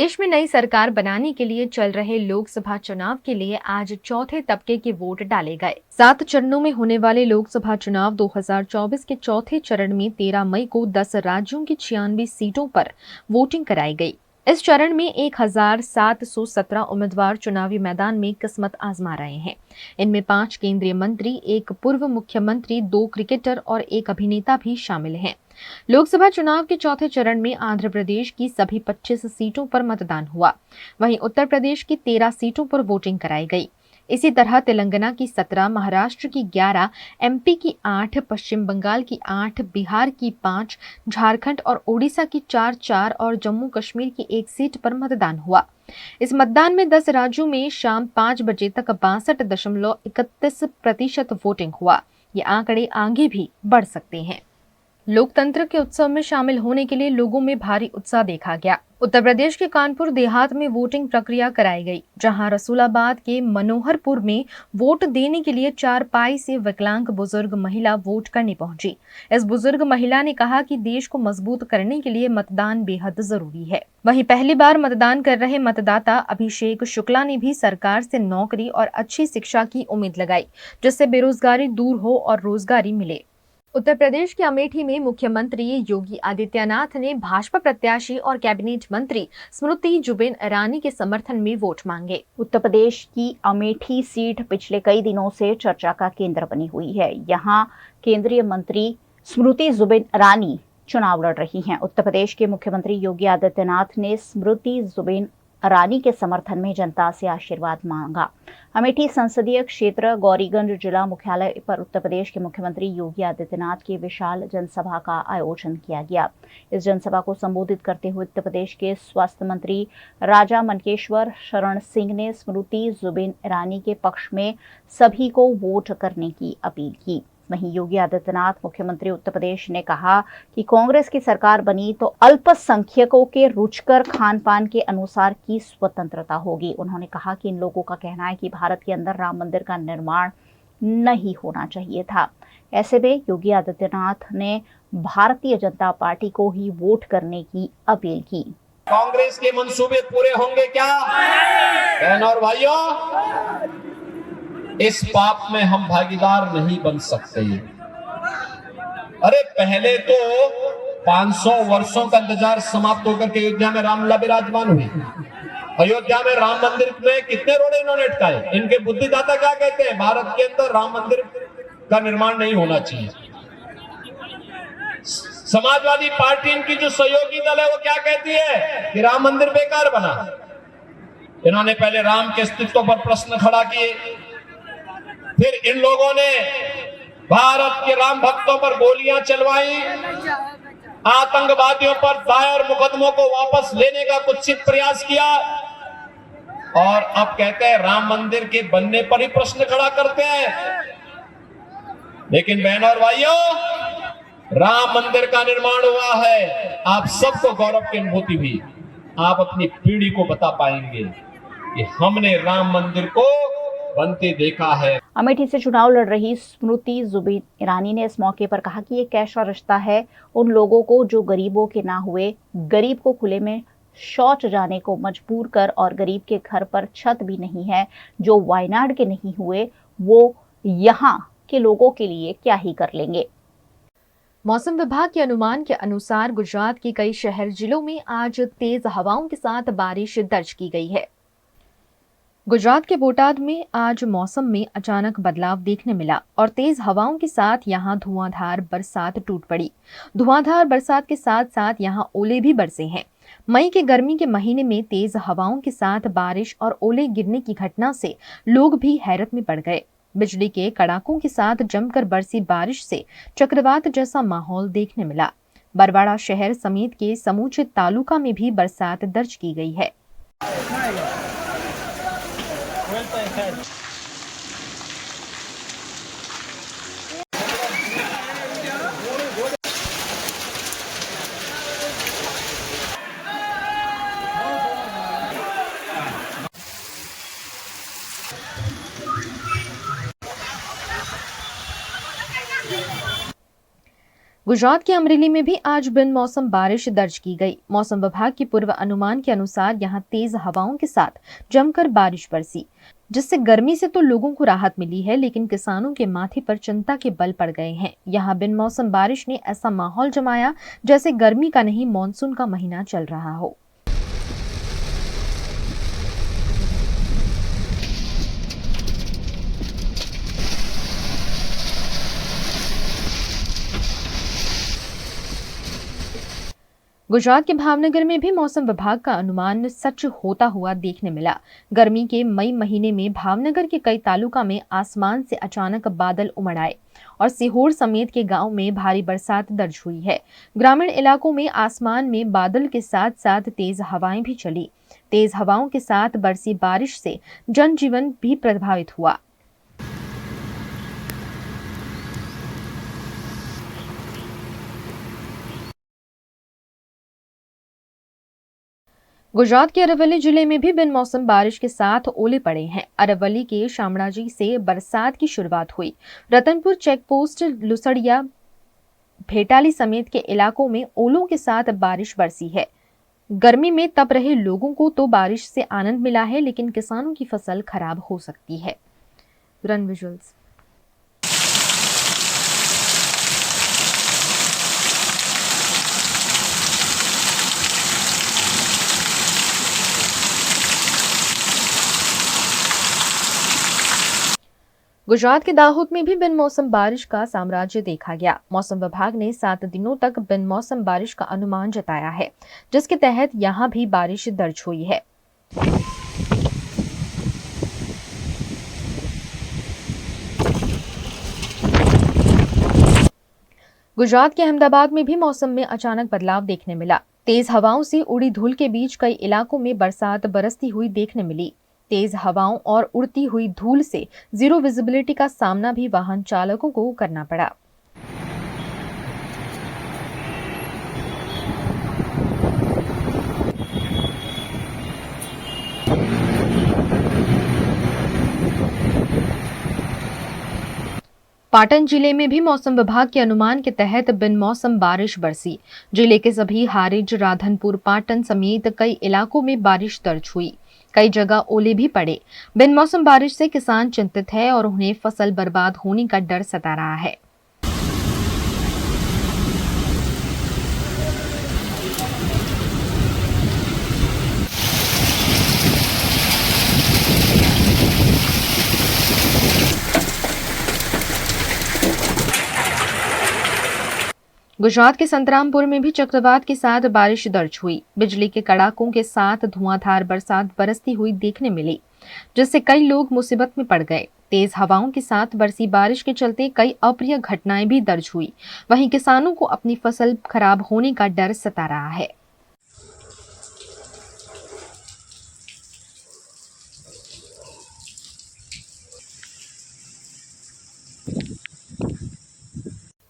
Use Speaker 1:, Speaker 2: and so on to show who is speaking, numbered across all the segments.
Speaker 1: देश में नई सरकार बनाने के लिए चल रहे लोकसभा चुनाव के लिए आज चौथे तबके के वोट डाले गए। 7 चरणों में होने वाले लोकसभा चुनाव 2024 के चौथे चरण में 13 मई को 10 राज्यों की 96 सीटों पर वोटिंग कराई गई। इस चरण में 1717 उम्मीदवार चुनावी मैदान में किस्मत आजमा रहे हैं। इनमें 5 केंद्रीय मंत्री, एक पूर्व मुख्यमंत्री, 2 क्रिकेटर और एक अभिनेता भी शामिल हैं। लोकसभा चुनाव के चौथे चरण में आंध्र प्रदेश की सभी 25 सीटों पर मतदान हुआ। वहीं उत्तर प्रदेश की 13 सीटों पर वोटिंग कराई गई। इसी तरह तेलंगाना की 17, महाराष्ट्र की 11, एमपी की 8, पश्चिम बंगाल की 8, बिहार की 5, झारखंड और ओडिशा की 4 और जम्मू कश्मीर की 1 सीट पर मतदान हुआ। इस मतदान में 10 राज्यों में शाम 5 बजे तक 62.31% वोटिंग हुआ। ये आंकड़े आगे भी बढ़ सकते हैं। लोकतंत्र के उत्सव में शामिल होने के लिए लोगों में भारी उत्साह देखा गया। उत्तर प्रदेश के कानपुर देहात में वोटिंग प्रक्रिया कराई गई, जहां रसूलाबाद के मनोहरपुर में वोट देने के लिए 4 पाई से विकलांग बुजुर्ग महिला वोट करने पहुंची। इस बुजुर्ग महिला ने कहा कि देश को मजबूत करने के लिए मतदान बेहद जरूरी है। वहीं पहली बार मतदान कर रहे मतदाता अभिषेक शुक्ला ने भी सरकार से नौकरी और अच्छी शिक्षा की उम्मीद लगाई, जिससे बेरोजगारी दूर हो और रोजगारी मिले। उत्तर प्रदेश के अमेठी में मुख्यमंत्री योगी आदित्यनाथ ने भाजपा प्रत्याशी और कैबिनेट मंत्री स्मृति जुबिन ईरानी के समर्थन में वोट मांगे।
Speaker 2: उत्तर प्रदेश की अमेठी सीट पिछले कई दिनों से चर्चा का केंद्र बनी हुई है। यहाँ केंद्रीय मंत्री स्मृति जुबिन ईरानी चुनाव लड़ रही हैं। उत्तर प्रदेश के मुख्यमंत्री योगी आदित्यनाथ ने स्मृति जुबिन ईरानी के समर्थन में जनता से आशीर्वाद मांगा। अमेठी संसदीय क्षेत्र गौरीगंज जिला मुख्यालय पर उत्तर प्रदेश के मुख्यमंत्री योगी आदित्यनाथ की विशाल जनसभा का आयोजन किया गया। इस जनसभा को संबोधित करते हुए उत्तर प्रदेश के स्वास्थ्य मंत्री राजा मनकेश्वर शरण सिंह ने स्मृति जुबिन ईरानी के पक्ष में सभी को वोट करने की अपील की। वहीं योगी आदित्यनाथ मुख्यमंत्री उत्तर प्रदेश ने कहा कि कांग्रेस की सरकार बनी तो अल्पसंख्यकों के रुचिकर खान पान के अनुसार की स्वतंत्रता होगी। उन्होंने कहा कि इन लोगों का कहना है कि भारत के अंदर राम मंदिर का निर्माण नहीं होना चाहिए था। ऐसे में योगी आदित्यनाथ ने भारतीय जनता पार्टी को ही वोट करने की अपील की।
Speaker 3: कांग्रेस के मंसूबे पूरे होंगे क्या? बहन और भाइयों, इस पाप में हम भागीदार नहीं बन सकते। अरे पहले तो 500 वर्षों का इंतजार समाप्त होकर के अयोध्या में रामलला विराजमान हुई। अयोध्या में राम मंदिर में कितने रोड़े इन्होंने अटकाए। इनके बुद्धिदाता क्या कहते हैं? भारत के अंदर राम मंदिर का निर्माण नहीं होना चाहिए। समाजवादी पार्टी इनकी जो सहयोगी दल है वो क्या कहती है कि राम मंदिर बेकार बना। इन्होंने पहले राम के अस्तित्व पर प्रश्न खड़ा किए, फिर इन लोगों ने भारत के राम भक्तों पर गोलियां चलवाई, आतंकवादियों पर दायर मुकदमों को वापस लेने का कुत्सित प्रयास किया और अब कहते हैं राम मंदिर के बनने पर ही प्रश्न खड़ा करते हैं। लेकिन बहनों और भाइयों, राम मंदिर का निर्माण हुआ है। आप सबको गौरव की अनुभूति भी आप अपनी पीढ़ी को बता पाएंगे कि हमने राम मंदिर को बनते देखा है।
Speaker 2: अमेठी से चुनाव लड़ रही स्मृति जुबिन ईरानी ने इस मौके पर कहा कि ये कैसा रिश्ता है उन लोगों को जो गरीबों के ना हुए, गरीब को खुले में शौच जाने को मजबूर कर और गरीब के घर पर छत भी नहीं है, जो वायनाड के नहीं हुए, वो यहाँ के लोगों के लिए क्या ही कर लेंगे।
Speaker 1: मौसम विभाग के अनुमान के अनुसार गुजरात के कई शहर जिलों में आज तेज हवाओं के साथ बारिश दर्ज की गई है। गुजरात के बोटाद में आज मौसम में अचानक बदलाव देखने मिला और तेज हवाओं के साथ यहां धुआंधार बरसात टूट पड़ी। धुआंधार बरसात के साथ साथ यहां ओले भी बरसे हैं। मई के गर्मी के महीने में तेज हवाओं के साथ बारिश और ओले गिरने की घटना से लोग भी हैरत में पड़ गए। बिजली के कड़ाकों के साथ जमकर बरसी बारिश से चक्रवात जैसा माहौल देखने मिला। बरवाड़ा शहर समेत के समूचे तालुका में भी बरसात दर्ज की गई है। गुजरात के अमरेली में भी आज बिन मौसम बारिश दर्ज की गई। मौसम विभाग के पूर्व अनुमान के अनुसार यहां तेज हवाओं के साथ जमकर बारिश बरसी, जिससे गर्मी से तो लोगों को राहत मिली है, लेकिन किसानों के माथे पर चिंता के बल पड़ गए हैं। यहां बिन मौसम बारिश ने ऐसा माहौल जमाया जैसे गर्मी का नहीं मानसून का महीना चल रहा हो। गुजरात के भावनगर में भी मौसम विभाग का अनुमान सच होता हुआ देखने मिला। गर्मी के मई महीने में भावनगर के कई तालुका में आसमान से अचानक बादल उमड़ आए और सीहोर समेत के गांव में भारी बरसात दर्ज हुई है। ग्रामीण इलाकों में आसमान में बादल के साथ साथ तेज हवाएं भी चली। तेज हवाओं के साथ बरसी बारिश से जनजीवन भी प्रभावित हुआ। गुजरात के अरवली जिले में भी बिन मौसम बारिश के साथ ओले पड़े हैं। अरवली के शामड़ाजी से बरसात की शुरुआत हुई। रतनपुर चेक पोस्ट, लुसड़िया, भेटाली समेत के इलाकों में ओलों के साथ बारिश बरसी है। गर्मी में तप रहे लोगों को तो बारिश से आनंद मिला है, लेकिन किसानों की फसल खराब हो सकती है। Run visuals. गुजरात के दाहोद में भी बिन मौसम बारिश का साम्राज्य देखा गया। मौसम विभाग ने 7 दिनों तक बिन मौसम बारिश का अनुमान जताया है, जिसके तहत यहां भी बारिश दर्ज हुई है। गुजरात के अहमदाबाद में भी मौसम में अचानक बदलाव देखने मिला। तेज हवाओं से उड़ी धूल के बीच कई इलाकों में बरसात बरसती हुई देखने मिली। तेज हवाओं और उड़ती हुई धूल से जीरो विजिबिलिटी का सामना भी वाहन चालकों को करना पड़ा। पाटन जिले में भी मौसम विभाग के अनुमान के तहत बिन मौसम बारिश बरसी। जिले के सभी हारिज, राधनपुर, पाटन समेत कई इलाकों में बारिश दर्ज हुई। कई जगह ओले भी पड़े। बिन मौसम बारिश से किसान चिंतित है और उन्हें फसल बर्बाद होने का डर सता रहा है। गुजरात के संतरामपुर में भी चक्रवात के साथ बारिश दर्ज हुई। बिजली के कड़ाकों के साथ धुआंधार बरसात बरसती हुई देखने मिली, जिससे कई लोग मुसीबत में पड़ गए। तेज हवाओं के साथ बरसी बारिश के चलते कई अप्रिय घटनाएं भी दर्ज हुई। वहीं किसानों को अपनी फसल खराब होने का डर सता रहा है।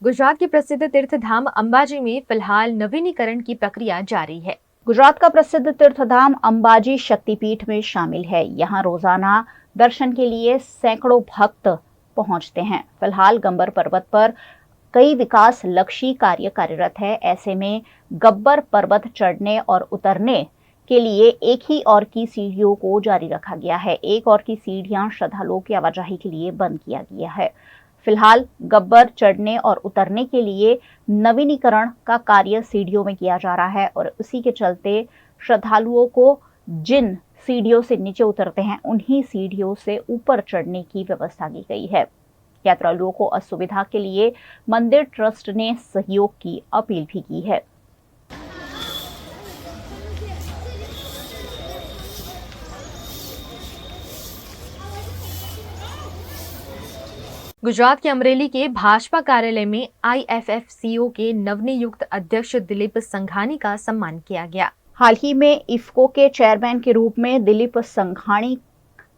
Speaker 1: गुजरात के प्रसिद्ध तीर्थ धाम अंबाजी में फिलहाल नवीनीकरण की प्रक्रिया जारी है।
Speaker 2: गुजरात का प्रसिद्ध तीर्थधाम अंबाजी शक्तिपीठ में शामिल है। यहाँ रोजाना दर्शन के लिए सैकड़ों भक्त पहुंचते हैं। फिलहाल गब्बर पर्वत पर कई विकास लक्षी कार्य कार्यरत है। ऐसे में गब्बर पर्वत चढ़ने और उतरने के लिए एक ही और की सीढ़ियों को जारी रखा गया है। एक और की सीढ़ियां श्रद्धालुओं की आवाजाही के लिए बंद किया गया है। फिलहाल गब्बर चढ़ने और उतरने के लिए नवीनीकरण का कार्य सीढ़ियों में किया जा रहा है और उसी के चलते श्रद्धालुओं को जिन सीढ़ियों से नीचे उतरते हैं उन्हीं सीढ़ियों से ऊपर चढ़ने की व्यवस्था की गई है। यात्रियों को असुविधा के लिए मंदिर ट्रस्ट ने सहयोग की अपील भी की है।
Speaker 1: गुजरात के अमरेली के भाजपा कार्यालय में IFFCO के नवनियुक्त अध्यक्ष दिलीप संघानी का सम्मान किया गया।
Speaker 2: हाल ही में इफ्को के चेयरमैन के रूप में दिलीप संघानी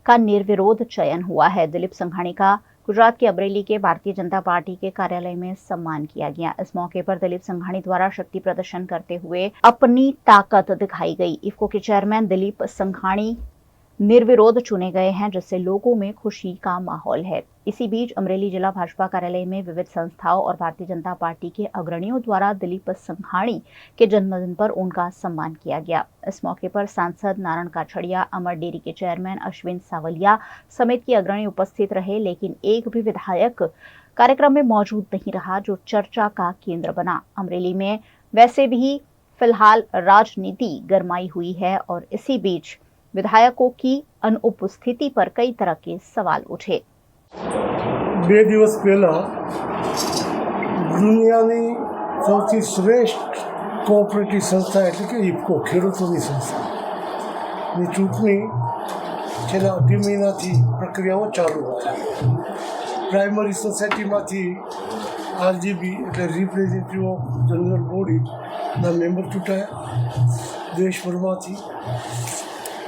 Speaker 2: का निर्विरोध चयन हुआ है। दिलीप संघानी का गुजरात के अमरेली के भारतीय जनता पार्टी के कार्यालय में सम्मान किया गया। इस मौके पर दिलीप संघानी द्वारा शक्ति प्रदर्शन करते हुए अपनी ताकत दिखाई गई। इफ्को के चेयरमैन दिलीप संघानी निर्विरोध चुने गए हैं, जिससे लोगों में खुशी का माहौल है। इसी बीच अमरेली जिला भाजपा कार्यालय में विविध संस्थाओं और भारतीय जनता पार्टी के अग्रणियों द्वारा दिलीप संघाणी के जन्मदिन पर उनका सम्मान किया गया। इस मौके पर सांसद नारायण काछड़िया, अमर डेयरी के चेयरमैन अश्विन सावलिया समेत के अग्रणी उपस्थित रहे, लेकिन एक भी विधायक कार्यक्रम में मौजूद नहीं रहा, जो चर्चा का केंद्र बना। अमरेली में वैसे भी फिलहाल राजनीति गरमाई हुई है और इसी बीच विधायकों की अनुपस्थिति पर कई तरह के सवाल उठे।
Speaker 4: 2 દિવસ પહેલા દુનિયાની સૌથી શ્રેષ્ઠ કોઓપરેટિવ સંસ્થા એટલે કે ઇફકો ખેડૂતોની સંસ્થાની ચૂંટણી છેલ્લા 2 મહિનાથી પ્રક્રિયાઓ ચાલુ હતી। પ્રાઇમરી સોસાયટીમાંથી આરજીબી એટલે રિપ્રેઝેન્ટેટિવ ઓફ જનરલ બોડીના મેમ્બર ચૂંટાયા દેશભરમાંથી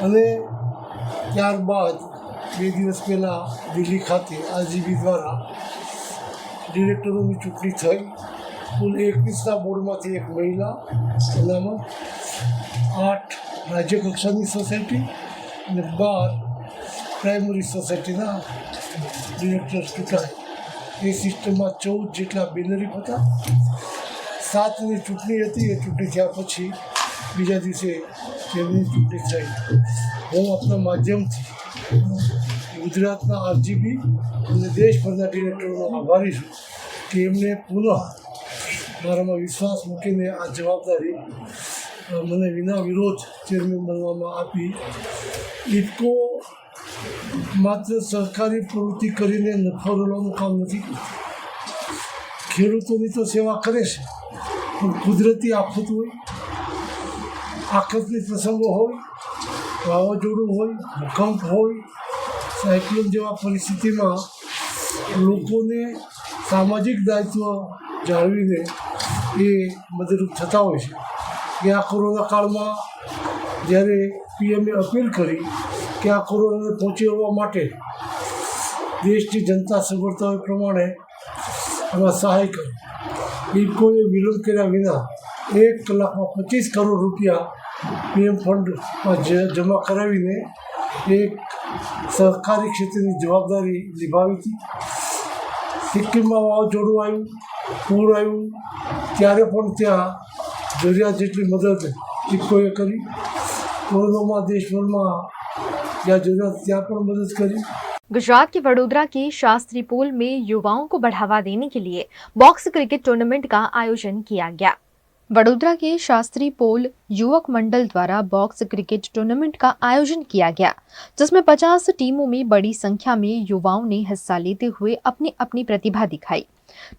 Speaker 4: અને ત્યારબાદ 2 દિવસ પહેલાં દિલ્હી ખાતે આરજીબી દ્વારા ડિરેક્ટરોની ચૂંટણી થઈ। કુલ 21ના બોર્ડમાંથી એક મહિલા અનામત, 8 રાજ્ય કક્ષાની સોસાયટી અને 12 પ્રાઇમરી સોસાયટીના ડિરેક્ટર્સ ચૂંટાય। એ સિસ્ટમમાં 14 જેટલા બેનરી હતા। 7ની ચૂંટણી હતી। એ ચૂંટણી થયા પછી બીજા દિવસે તેમની ચૂંટણી થઈ। હું આપણા માધ્યમથી ગુજરાતના આરજીબી અને દેશભરના ડિરેક્ટરોનો આભારી છું કે એમને પુનઃ મારામાં વિશ્વાસ મૂકીને આ જવાબદારી મને વિના વિરોધ ચેરમેન બનવામાં આપી। ઇફકો માત્ર સરકારી પ્રવૃત્તિ કરીને નફો રોલવાનું કામ નથી કરતી। ખેડૂતોની તો સેવા કરે છે, પણ કુદરતી આફત હોય, આકસ્મિક પ્રસંગો હોય, વાવાઝોડું હોય, ભૂકંપ હોય, સાયક્લોન જેવા પરિસ્થિતિમાં લોકોને સામાજિક દાયિત્વ જાળવીને એ મદદરૂપ થતા હોય છે। કે આ કોરોના કાળમાં જ્યારે પીએમએ અપીલ કરી કે આ કોરોનાને પહોંચી વળવા માટે દેશની જનતા સગવડતા હોય પ્રમાણે આમાં સહાય કરી। ઇફકોએ વિલંબ કર્યા વિના 1 કલાકમાં 25 કરોડ રૂપિયા પીએમ ફંડમાં જમા કરાવીને એક સહકારી ક્ષેત્રની જવાબદારી નિભાવી હતી। સિક્કિમમાં વાવાઝોડું આવ્યું, પૂર આવ્યું, ત્યારે પણ ત્યાં જરૂરિયાત જેટલી મદદ ઇફકોએ કરી। કોરોનામાં દેશભરમાં જ્યાં જરૂરિયાત ત્યાં પણ મદદ કરી।
Speaker 1: गुजरात के वडोदरा के शास्त्री पोल में युवाओं को बढ़ावा देने के लिए बॉक्स क्रिकेट टूर्नामेंट का आयोजन किया गया। वडोदरा के शास्त्री पोल युवक मंडल द्वारा बॉक्स क्रिकेट टूर्नामेंट का आयोजन किया गया, जिसमें 50 टीमों में बड़ी संख्या में युवाओं ने हिस्सा लेते हुए अपनी अपनी प्रतिभा दिखाई।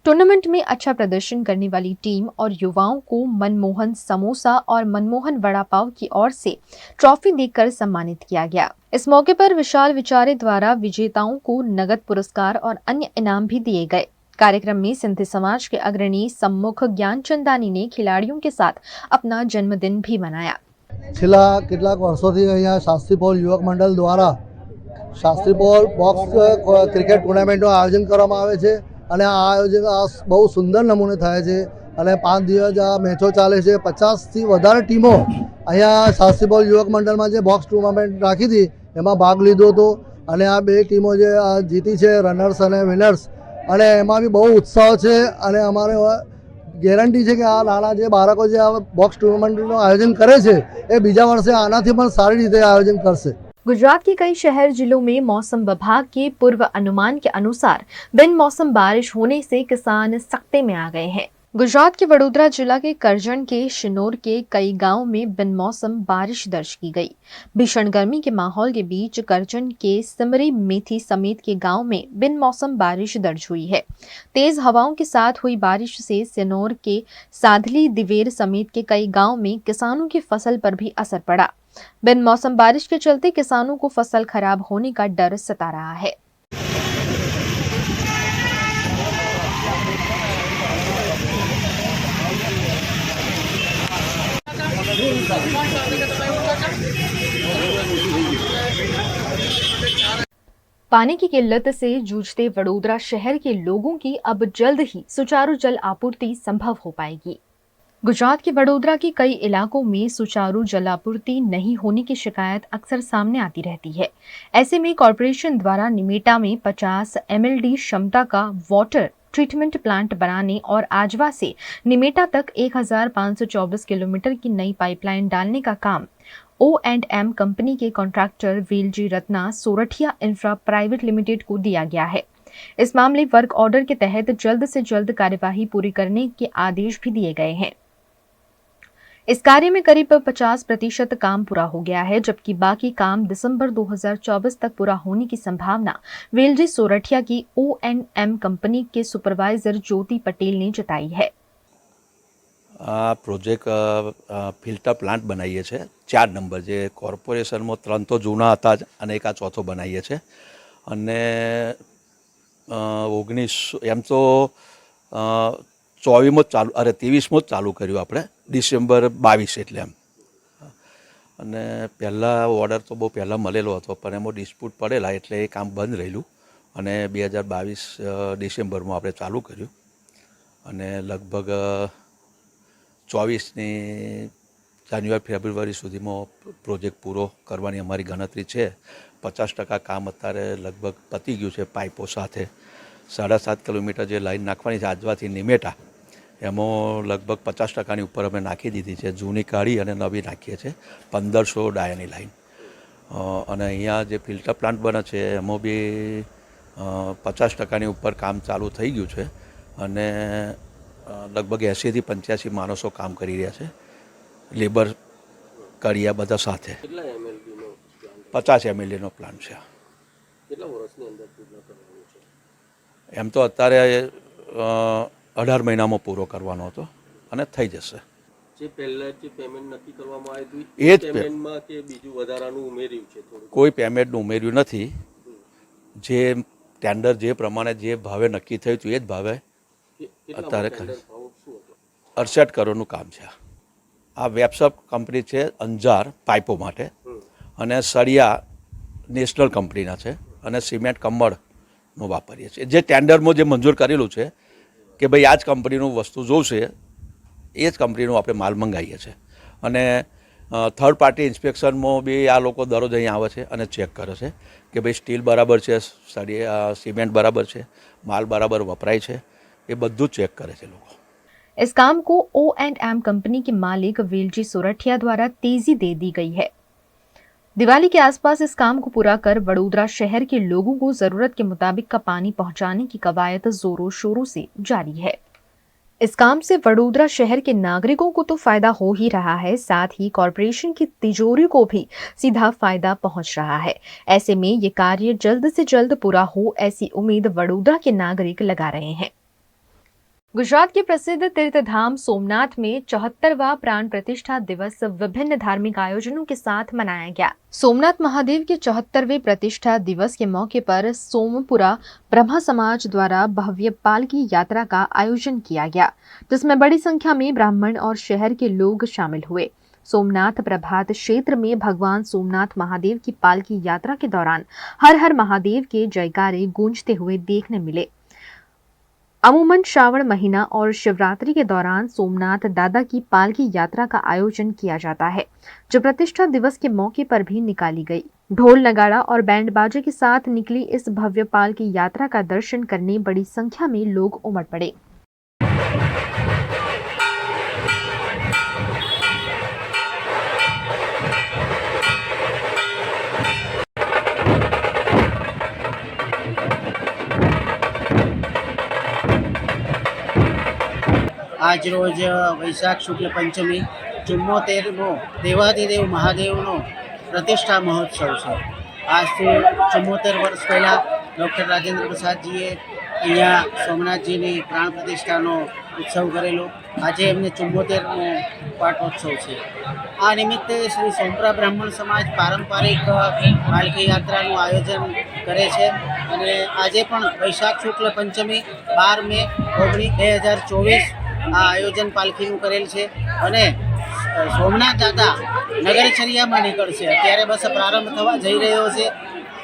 Speaker 1: टूर्नामेंट में अच्छा प्रदर्शन करने वाली टीम और युवाओं को मनमोहन समोसा और मनमोहन वड़ा पाव की ओर से ट्रॉफी देकर सम्मानित किया गया। इस मौके पर विशाल विचारे द्वारा विजेताओं को नगद पुरस्कार और अन्य इनाम भी दिए गए। कार्यक्रम में सिंधी समाज के अग्रणी सम्मुख ज्ञानचंदानी ने खिलाड़ियों के साथ अपना जन्मदिन भी मनाया।
Speaker 5: छेल्ला કેટલાક વર્ષોથી અહીંયા શાસ્ત્રી પોલ યુવક મંડળ દ્વારા શાસ્ત્રી પોલ બોક્સ ક્રિકેટ ટુર્નામેન્ટનું આયોજન કરવામાં આવે છે અને આ આયોજન બહુ સુંદર નમૂને થાય છે અને 5 દિવસ આ મેચો ચાલે છે। 50થી વધારે ટીમો અહીંયા શાસ્ત્રી પોલ યુવક મંડળમાં જે બોક્સ ટુર્નામેન્ટ રાખી હતી એમાં ભાગ લીધો હતો અને આ 2 ટીમો જે જીતી છે, રનર્સ અને વિનર્સ, અને એમાં બી બહુ ઉત્સાહ છે અને અમારે ગેરંટી છે કે આ નાના જે બાળકો જે આ બોક્સ ટુર્નામેન્ટનું આયોજન કરે છે એ બીજા વર્ષે આનાથી પણ સારી રીતે આયોજન કરશે।
Speaker 1: गुजरात के कई शहर जिलों में मौसम विभाग के पूर्व अनुमान के अनुसार बिन मौसम बारिश होने से किसान सख्ते में आ गए हैं। गुजरात के वडोदरा जिला के करजण के शिनोर के कई गांवों में बिन मौसम बारिश दर्ज की गई। भीषण गर्मी के माहौल के बीच करजण के सिमरी मेथी समेत के गांव में बिन मौसम बारिश दर्ज हुई है। तेज हवाओं के साथ हुई बारिश से सिनोर के साधली दिवेर समेत के कई गांव में किसानों की फसल पर भी असर पड़ा। बिन मौसम बारिश के चलते किसानों को फसल खराब होने का डर सता रहा है। पानी की किल्लत से जूझते वडोदरा शहर के लोगों की अब जल्द ही सुचारू जल आपूर्ति संभव हो पाएगी। गुजरात के वडोदरा के कई इलाकों में सुचारू जलापूर्ति नहीं होने की शिकायत अक्सर सामने आती रहती है। ऐसे में कॉरपोरेशन द्वारा निमेटा में 50 MLD क्षमता का वाटर ट्रीटमेंट प्लांट बनाने और आजवा से निमेटा तक 1524 किलोमीटर की नई पाइपलाइन डालने का काम O&M कंपनी के contractor Velji Ratna Sorathiya infra private limited को दिया गया है। इस मामले वर्क ऑर्डर के तहत जल्द से जल्द कार्यवाही पूरी करने के आदेश भी दिए गए हैं। इस कार्य में करीब 50% काम पूरा हो गया है, जबकि बाकी काम दिसंबर 2024 तक पूरा होने की संभावना वेलजी सोरठिया की O&M कंपनी के सुपरवाइजर ज्योति पटेल ने जताई है।
Speaker 6: આ પ્રોજેક્ટ ફિલ્ટર પ્લાન્ટ બનાવીએ છીએ 4 નંબર, જે કોર્પોરેશનમાં 3 તો જૂના હતા જ અને એક આ ચોથો બનાવીએ છીએ. અને 19 એમ તો 24માં ચાલુ 23માં જ ચાલુ કર્યું આપણે, ડિસેમ્બર 22 એટલે એમ. અને પહેલાં ઓર્ડર તો બહુ પહેલાં મળેલો હતો, પણ એમાં ડિસ્પ્યુટ પડેલા એટલે એ કામ બંધ રહેલું અને 2022 ડિસેમ્બરમાં આપણે ચાલુ કર્યું. અને લગભગ 24ની જાન્યુઆરી ફેબ્રુઆરી સુધીમાં પ્રોજેક્ટ પૂરો કરવાની અમારી ગણતરી છે. 50% કામ અત્યારે લગભગ પતી ગયું છે. પાઇપો સાથે 7.5 કિલોમીટર જે લાઈન નાખવાની છે આજવાથી નિમેટા, એમાં લગભગ 50%ની ઉપર અમે નાખી દીધી છે. જૂની કાઢી અને નવી નાખીએ છીએ 1500 ડાયાની લાઈન. અને અહીંયા જે ફિલ્ટર પ્લાન્ટ બને છે એમાં બી 50%ની ઉપર કામ ચાલુ થઈ ગયું છે. અને લગભગ 80 થી 85 માણસો કામ કરી રહ્યા છે, લેબર કરિયા બધા સાથે. 50 MLDનો પ્લાન્ટ છે. એમ તો અત્યારે 18 મહિનામાં પૂરો કરવાનો હતો અને થઈ જશે.
Speaker 7: જે પહેલા જે પેમેન્ટ નક્કી કરવામાં આવ્યું
Speaker 6: એ જ
Speaker 7: પેમેન્ટમાં કે બીજું વધારાનું ઉમેર્યું છે? થોડું
Speaker 6: કોઈ પેમેન્ટનું ઉમેર્યું નથી. જે ટેન્ડર જે પ્રમાણે જે ભાવે નક્કી થયું હતું એ જ ભાવે અત્યારે 68 કરોડનું કામ છે. આ વેબસપ કંપની છે અંજાર પાઇપો માટે, અને સળિયા નેશનલ કંપનીના છે, અને સિમેન્ટ કમળનો વાપરીએ છીએ. જે ટેન્ડરમાં જે મંજૂર કરેલું છે કે ભાઈ આ જ કંપનીનું વસ્તુ જોશે, એ જ કંપનીનું આપણે માલ મંગાવીએ છીએ. અને થર્ડ પાર્ટી ઇન્સ્પેક્શનમાં બી આ લોકો દરરોજ અહીં આવે છે અને ચેક કરે છે કે ભાઈ સ્ટીલ બરાબર છે, સિમેન્ટ બરાબર છે, માલ બરાબર વપરાય છે, એ બધું ચેક કરે છે લોકો.
Speaker 1: इस काम को O&M कंपनी के मालिक वेलजी सोरठिया द्वारा तेजी दे दी गई है। दिवाली के आसपास इस काम को पूरा कर वडोदरा शहर के लोगों को जरूरत के मुताबिक का पानी पहुंचाने की कवायद जोरों शोरों से जारी है। इस काम से वडोदरा शहर के नागरिकों को तो फायदा हो ही रहा है, साथ ही कॉरपोरेशन की तिजोरी को भी सीधा फायदा पहुंच रहा है। ऐसे में ये कार्य जल्द से जल्द पूरा हो, ऐसी उम्मीद वडोदरा के नागरिक लगा रहे हैं। गुजरात के प्रसिद्ध तीर्थधाम सोमनाथ में 74वां प्राण प्रतिष्ठा दिवस विभिन्न धार्मिक आयोजनों के साथ मनाया गया। सोमनाथ महादेव के 74वें प्रतिष्ठा दिवस के मौके पर सोमपुरा ब्रह्मा समाज द्वारा भव्य पालकी यात्रा का आयोजन किया गया, जिसमें बड़ी संख्या में ब्राह्मण और शहर के लोग शामिल हुए। सोमनाथ प्रभात क्षेत्र में भगवान सोमनाथ महादेव की पालकी यात्रा के दौरान हर हर महादेव के जयकारे गूंजते हुए देखने मिले। अमूमन श्रावण महीना और शिवरात्रि के दौरान सोमनाथ दादा की पालकी यात्रा का आयोजन किया जाता है, जो प्रतिष्ठा दिवस के मौके पर भी निकाली गई। ढोल नगाड़ा और बैंड बाजे के साथ निकली इस भव्य पालकी यात्रा का दर्शन करने बड़ी संख्या में लोग उमड़ पड़े।
Speaker 8: આજ રોજ વૈશાખ શુક્લ પંચમી 74મો દેવાધિદેવ મહાદેવનો પ્રતિષ્ઠા મહોત્સવ છે. આજથી 74 વર્ષ પહેલાં ડૉક્ટર રાજેન્દ્ર પ્રસાદજીએ અહીંયા સોમનાથજીની પ્રાણ પ્રતિષ્ઠાનો ઉત્સવ કરેલો. આજે એમને 74મો પાટોત્સવ છે. આ નિમિત્તે શ્રી સોમપુરા બ્રાહ્મણ સમાજ પારંપરિક પાલકી યાત્રાનું આયોજન કરે છે. અને આજે પણ વૈશાખ શુક્લ પંચમી 12 મે 2024 આ આયોજન પાલખીનું કરેલ છે. અને સોમનાથ દાદા નગરચર્યામાં નીકળશે. અત્યારે બસ પ્રારંભ થવા જઈ રહ્યો છે.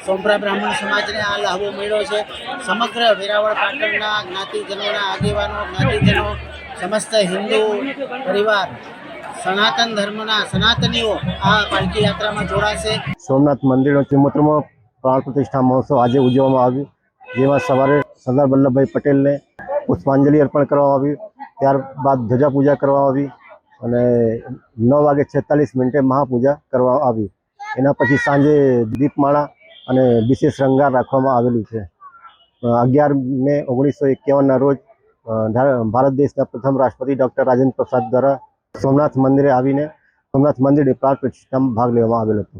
Speaker 8: સોમપુરા બ્રાહ્મણ સમાજને આ લાભો મળ્યો છે. સમગ્ર વેરાવળ પાટણના જ્ઞાતિજનોના આગેવાનો, જ્ઞાતિજનો સમસ્ત હિન્દુ પરિવાર સનાતન ધર્મના સનાતનીઓ આ પાલકી યાત્રામાં જોડાશે.
Speaker 9: સોમનાથ મંદિરનો 74મો પ્રાણ પ્રતિષ્ઠા મહોત્સવ આજે ઉજવવામાં આવ્યો, જેમાં સવારે સરદાર વલ્લભભાઈ પટેલને પુષ્પાંજલિ અર્પણ કરવામાં આવ્યું. ત્યારબાદ ધ્વજા પૂજા કરવામાં આવી અને 9:46 મહાપૂજા કરવામાં આવી. એના પછી સાંજે દીપમાળા અને વિશેષ શૃંગાર રાખવામાં આવેલું છે. 11 મે 1951ના રોજ ભારત દેશના પ્રથમ રાષ્ટ્રપતિ ડૉક્ટર રાજેન્દ્ર પ્રસાદ દ્વારા સોમનાથ મંદિરે આવીને સોમનાથ મંદિરે પ્રાણ પ્રતિષ્ઠામાં ભાગ લેવામાં આવેલો હતો.